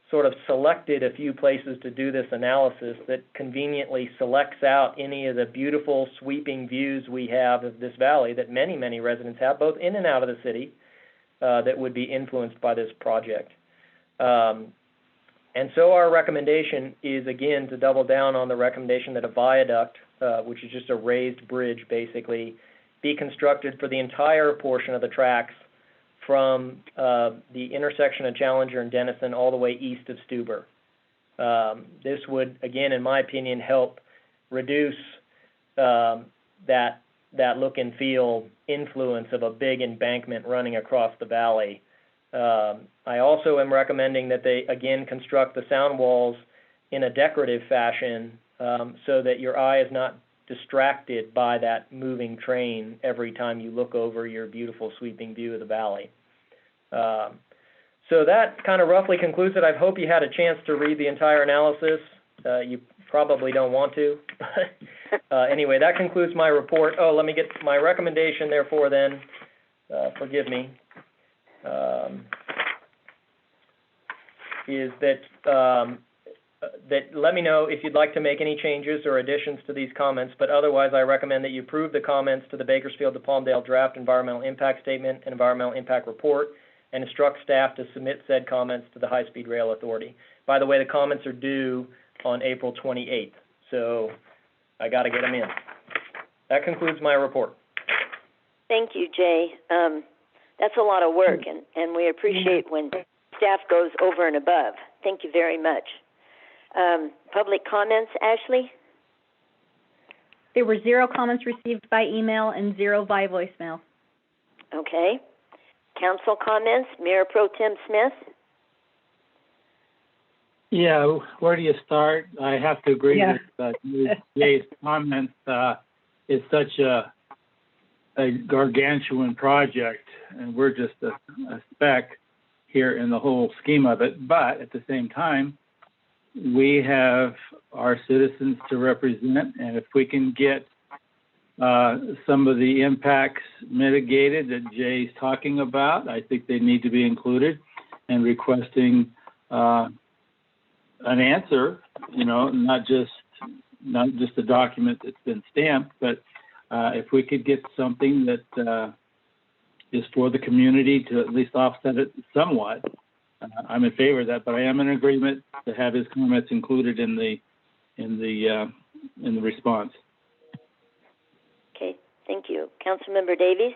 sort of selected a few places to do this analysis that conveniently selects out any of the beautiful sweeping views we have of this valley that many, many residents have, both in and out of the city, that would be influenced by this project. And so our recommendation is, again, to double down on the recommendation that a viaduct, which is just a raised bridge, basically, be constructed for the entire portion of the tracks from the intersection of Challenger and Denison all the way east of Stuber. This would, again, in my opinion, help reduce that look and feel influence of a big embankment running across the valley. I also am recommending that they, again, construct the sound walls in a decorative fashion so that your eye is not distracted by that moving train every time you look over your beautiful sweeping view of the valley. So that kind of roughly concludes it. I hope you had a chance to read the entire analysis. You probably don't want to. Anyway, that concludes my report. Oh, let me get my recommendation, therefore, then. Forgive me. Is that let me know if you'd like to make any changes or additions to these comments, but otherwise I recommend that you approve the comments to the Bakersfield to Palmdale draft environmental impact statement and environmental impact report and instruct staff to submit said comments to the High-Speed Rail Authority. By the way, the comments are due on April 28th, so I got to get them in. That concludes my report. Thank you, Jay. That's a lot of work, and we appreciate when staff goes over and above. Thank you very much. Public comments, Ashley? There were 0 comments received by email and 0 by voicemail. Okay. Council comments, Mayor Pro Tem Smith? Yeah, where do you start? I have to agree with Jay's comments. It's such a gargantuan project, and we're just a speck here in the whole scheme of it. But at the same time, we have our citizens to represent, and if we can get some of the impacts mitigated that Jay's talking about, I think they need to be included, and requesting an answer, not just not just a document that's been stamped, but if we could get something that is for the community to at least offset it somewhat, I'm in favor of that. But I am in agreement to have his comments included in the response. Okay, thank you. Councilmember Davies?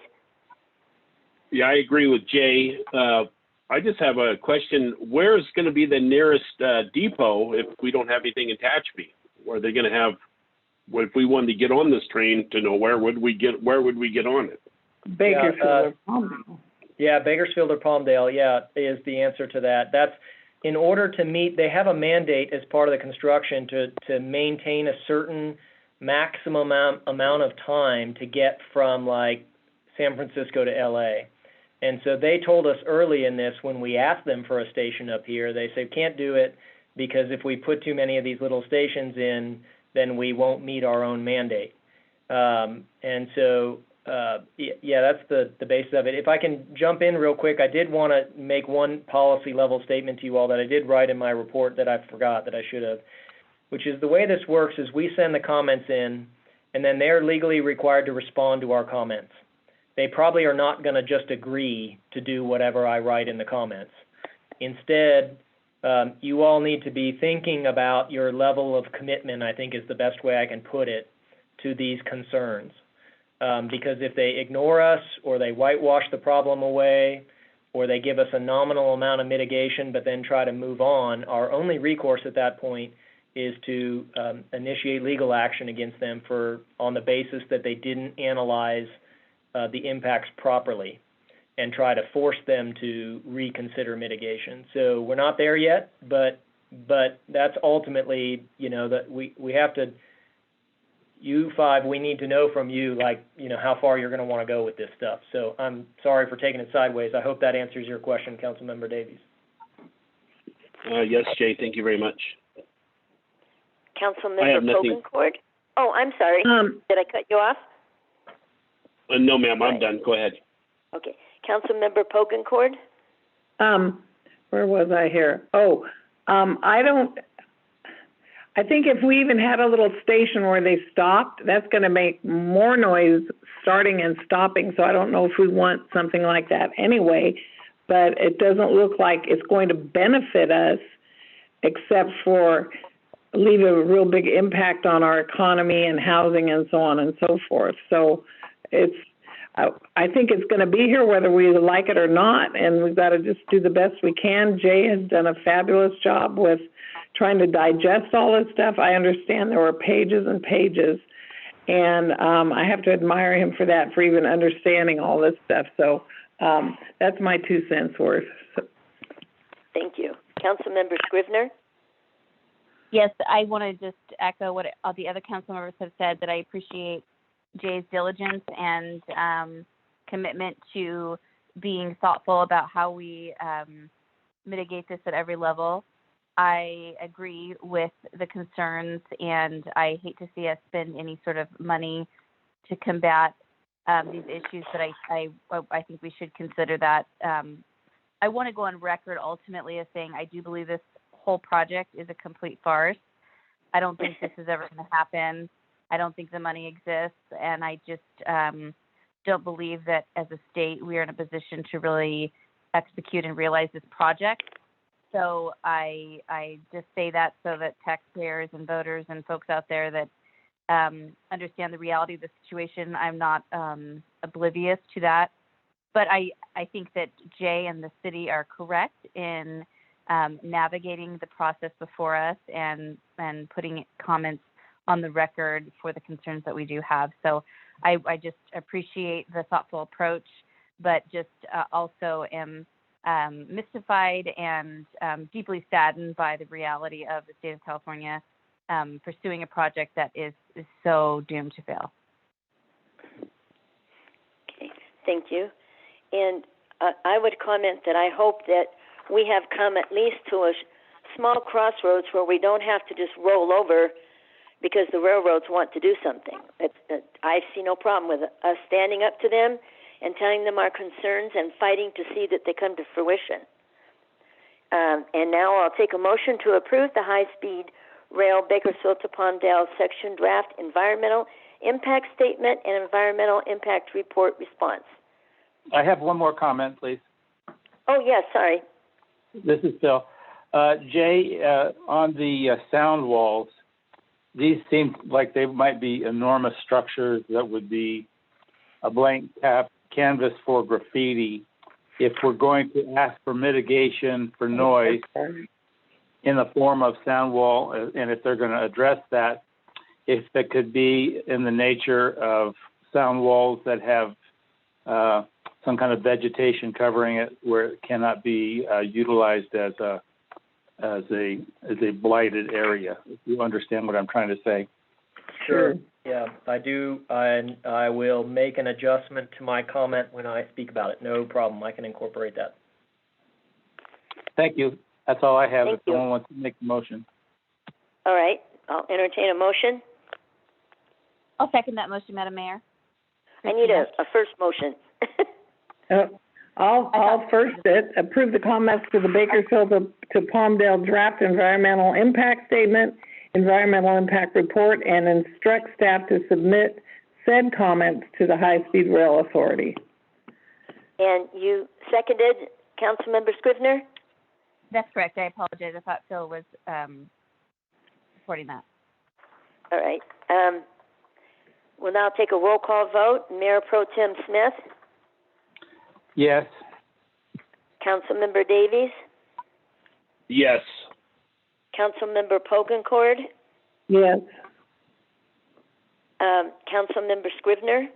Yeah, I agree with Jay. I just have a question. Where is going to be the nearest depot if we don't have anything in Tehachapi? Are they going to have, if we wanted to get on this train to know where would we get on it? Bakersfield or Palmdale. Yeah, Bakersfield or Palmdale, is the answer to that. That's in order to meet, they have a mandate as part of the construction to maintain a certain maximum amount of time to get from like San Francisco to LA. And so they told us early in this, when we asked them for a station up here, they said, can't do it because if we put too many of these little stations in, then we won't meet our own mandate. And so, that's the basis of it. If I can jump in real quick, I did want to make one policy level statement to you all that I did write in my report that I forgot that I should have, which is the way this works is we send the comments in, and then they're legally required to respond to our comments. They probably are not going to just agree to do whatever I write in the comments. Instead, you all need to be thinking about your level of commitment, I think is the best way I can put it, to these concerns. Because if they ignore us or they whitewash the problem away or they give us a nominal amount of mitigation but then try to move on, our only recourse at that point is to initiate legal action against them on the basis that they didn't analyze the impacts properly and try to force them to reconsider mitigation. So we're not there yet, but that's ultimately, that we have to, you five, we need to know from you, how far you're going to want to go with this stuff. So I'm sorry for taking it sideways. I hope that answers your question, Councilmember Davies. Yes, Jay, thank you very much. Councilmember Pokencourt? Oh, I'm sorry. Did I cut you off? No, ma'am, I'm done. Go ahead. Okay. Councilmember Pokencourt? Where was I here? I think if we even had a little station where they stopped, that's going to make more noise starting and stopping, so I don't know if we want something like that anyway, but it doesn't look like it's going to benefit us except for leave a real big impact on our economy and housing and so on and so forth. So I think it's going to be here whether we like it or not, and we've got to just do the best we can. Jay has done a fabulous job with trying to digest all this stuff. I understand there were pages and pages, and I have to admire him for that, for even understanding all this stuff. So that's my 2 cents worth. Thank you. Councilmember Scrivener? Yes, I want to just echo what all the other council members have said, that I appreciate Jay's diligence and commitment to being thoughtful about how we mitigate this at every level. I agree with the concerns, and I hate to see us spend any sort of money to combat these issues, but I think we should consider that. I want to go on record ultimately as saying I do believe this whole project is a complete farce. I don't think this is ever going to happen. I don't think the money exists, and I just don't believe that as a state we are in a position to really execute and realize this project. So I just say that so that taxpayers and voters and folks out there that understand the reality of the situation, I'm not oblivious to that. But I think that Jay and the city are correct in navigating the process before us and putting comments on the record for the concerns that we do have. So I just appreciate the thoughtful approach, but just also am mystified and deeply saddened by the reality of the state of California pursuing a project that is so doomed to fail. Okay, thank you. And I would comment that I hope that we have come at least to a small crossroads where we don't have to just roll over because the railroads want to do something. I see no problem with us standing up to them and telling them our concerns and fighting to see that they come to fruition. And now I'll take a motion to approve the high-speed Rail Bakersfield to Palmdale Section Draft Environmental Impact Statement and Environmental Impact Report Response. I have one more comment, please. Oh, yes, sorry. This is Phil. Jay, on the sound walls, these seem like they might be enormous structures that would be a blank canvas for graffiti. If we're going to ask for mitigation for noise in the form of sound wall, and if they're going to address that, if it could be in the nature of sound walls that have some kind of vegetation covering it, where it cannot be utilized as a blighted area. If you understand what I'm trying to say. Sure. Yeah, I do, and I will make an adjustment to my comment when I speak about it. No problem. I can incorporate that. Thank you. That's all I have. Thank If someone wants to make the motion. All right, I'll entertain a motion. I'll second that motion, Madam Mayor. I need a first motion. I'll first it. Approve the comments to the Bakersfield to Palmdale Draft Environmental Impact Statement, Environmental Impact Report, and instruct staff to submit said comments to the High Speed Rail Authority. And you seconded, Councilmember Scrivener? That's correct. I apologize. I thought Phil was supporting that. All right. We'll now take a roll call vote. Mayor Pro Tem Smith? Yes. Councilmember Davies? Yes. Councilmember Pogencord? Yes. Councilmember Scrivener?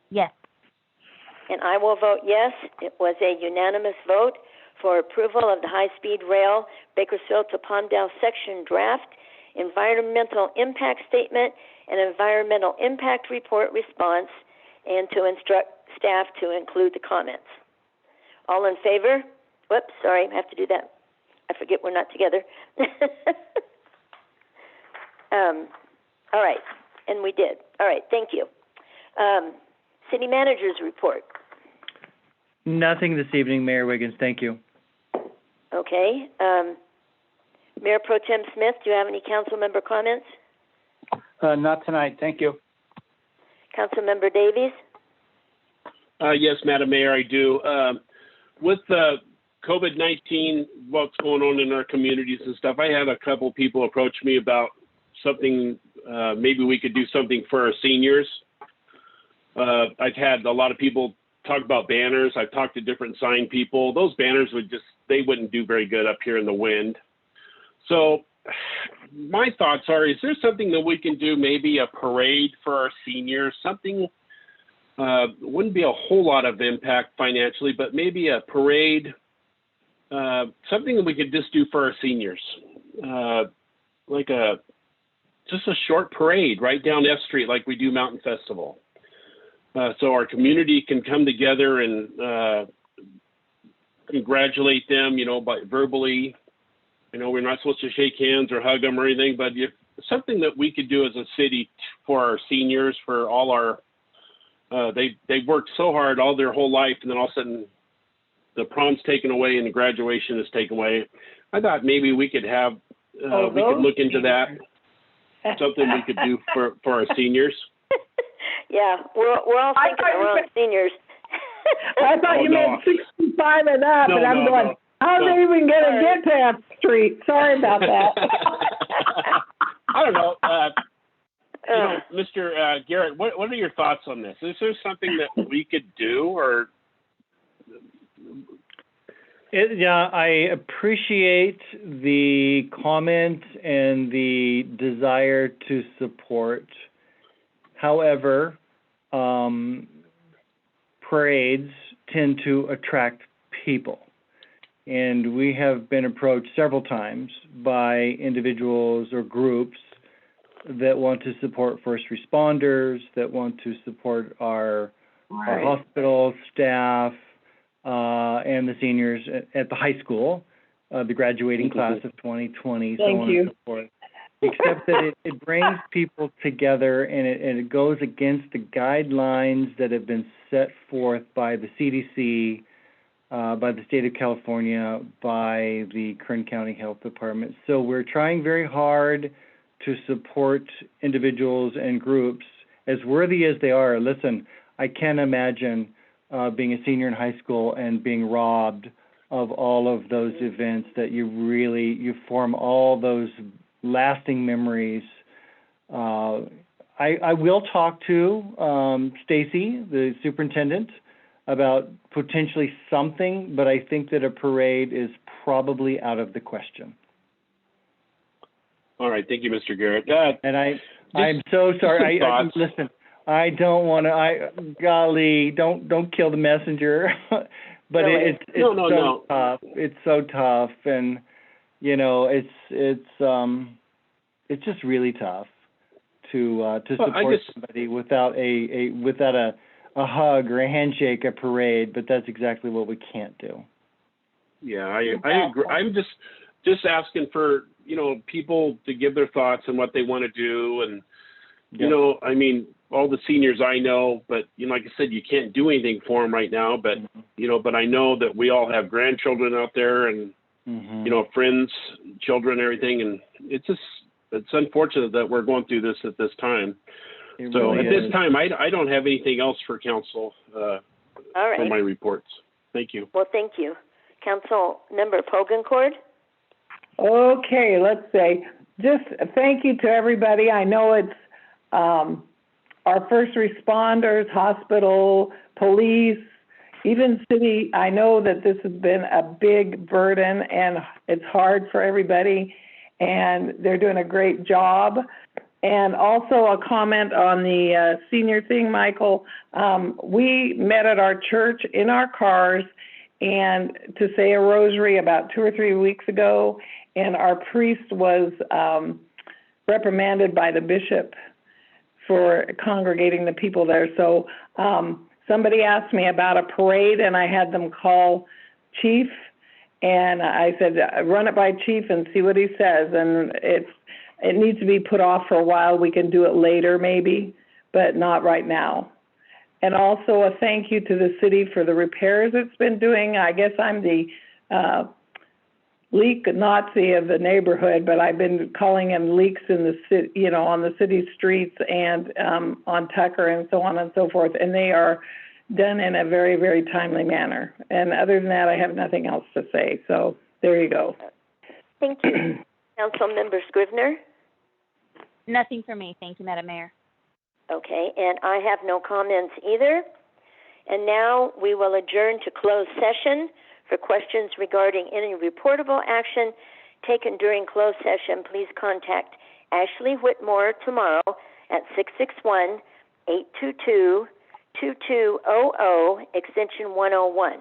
Yes. And I will vote yes. It was a unanimous vote for approval of the high-speed rail Bakersfield to Palmdale section draft, environmental impact statement, and environmental impact report response, and to instruct staff to include the comments. All in favor? Whoops, sorry, I have to do that. I forget we're not together. All right, and we did. All right, thank you. City Manager's report. Nothing this evening, Mayor Wiggins. Thank you. Okay. Mayor Pro Tem Smith, do you have any council member comments? Not tonight. Thank you. Councilmember Davies? Yes, Madam Mayor, I do. With the COVID-19, what's going on in our communities and stuff, I had a couple people approach me about something, maybe we could do something for our seniors. I've had a lot of people talk about banners. I've talked to different sign people. Those banners they wouldn't do very good up here in the wind. So my thoughts are, is there something that we can do, maybe a parade for our seniors, something, wouldn't be a whole lot of impact financially, but maybe a parade, something that we could just do for our seniors, like just a short parade right down F Street like we do Mountain Festival. So our community can come together and congratulate them, by verbally. We're not supposed to shake hands or hug them or anything, but if something that we could do as a city for our seniors, for all our, they've worked so hard all their whole life, and then all of a sudden the prom's taken away and the graduation is taken away. I thought maybe we could have, we could look into that, something we could do for our seniors. Yeah, we're all thinking around seniors. I thought you meant 65 and up, and I'm going, how's they even going to get to F Street? Sorry about that. I don't know. Mr. Garrett, what are your thoughts on this? Is there something that we could do, or? Yeah, I appreciate the comment and the desire to support. However, parades tend to attract people. And we have been approached several times by individuals or groups that want to support first responders, that want to support our hospital staff, and the seniors at the high school, the graduating class of 2020, so on and so forth. Except that it brings people together, and it goes against the guidelines that have been set forth by the CDC by the state of California, by the Kern County Health Department. So we're trying very hard to support individuals and groups, as worthy as they are. Listen, I can't imagine being a senior in high school and being robbed of all of those events that you form all those lasting memories. I will talk to Stacy, the superintendent, about potentially something, but I think that a parade is probably out of the question. All right, thank you, Mr. Garrett. And I'm so sorry. Listen, I don't want to. Golly, don't kill the messenger. But really? It's tough. It's so tough, and it's just really tough to support somebody without a hug or a handshake, a parade. But that's exactly what we can't do. Yeah, I agree. I'm just asking for people to give their thoughts on what they want to do, and I mean, all the seniors I know, but like I said, you can't do anything for them right now. But but I know that we all have grandchildren out there, and friends, children, everything, and it's unfortunate that we're going through this at this time. So at this time, I don't have anything else for council all right. for my reports. Thank you. Well, thank you. Council Member Pogencourt? Okay, let's say, just thank you to everybody. I know it's our first responders, hospital, police, even city. I know that this has been a big burden and it's hard for everybody, and they're doing a great job. And also a comment on the senior thing, Michael. We met at our church in our cars and to say a rosary about 2 or 3 weeks ago, and our priest was reprimanded by the bishop for congregating the people there. So somebody asked me about a parade, and I had them call Chief, and I said, run it by Chief and see what he says. And it needs to be put off for a while. We can do it later maybe, but not right now. And also a thank you to the city for the repairs it's been doing. I guess I'm the leak Nazi of the neighborhood, but I've been calling them leaks in the city, on the city streets and on Tucker and so on and so forth. And they are done in a very, very timely manner. And other than that, I have nothing else to say. So there you go. Thank you. Council Member Scrivener? Nothing for me. Thank you, Madam Mayor. Okay, and I have no comments either. And now we will adjourn to closed session. For questions regarding any reportable action taken during closed session, please contact Ashley Whitmore tomorrow at 661-822-2200, extension 101.